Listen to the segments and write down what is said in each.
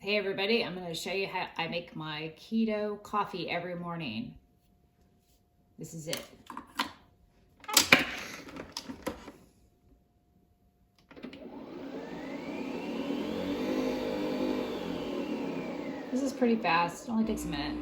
Hey everybody, I'm going to show you how I make my keto coffee every morning. This is it. This is pretty fast, it only takes a minute.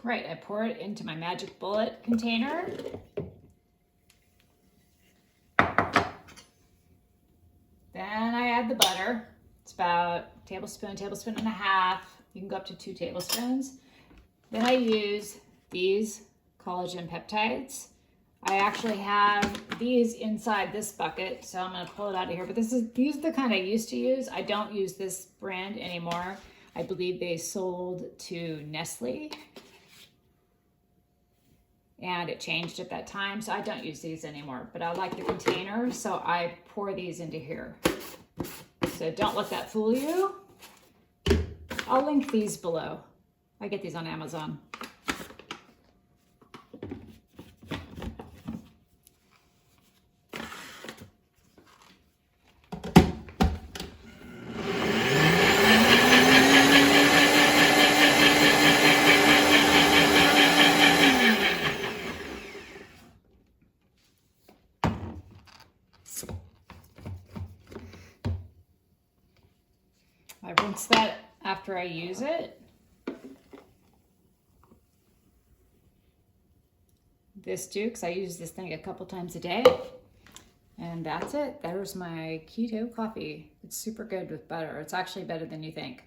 Right, I pour it into my magic bullet container. Then I add the butter. It's about a tablespoon and a half. You can go up to 2 tablespoons. Then I use these collagen peptides. I actually have these inside this bucket, so I'm going to pull it out of here. But these are the kind I used to use. I don't use this brand anymore. I believe they sold to Nestle, and it changed at that time, so I don't use these anymore. But I like the container, so I pour these into here. So don't let that fool you. I'll link these below. I get these on Amazon. I rinse that after I use it. This too, because I use this thing a couple times a day. And that's it. There's my keto coffee. It's super good with butter. It's actually better than you think.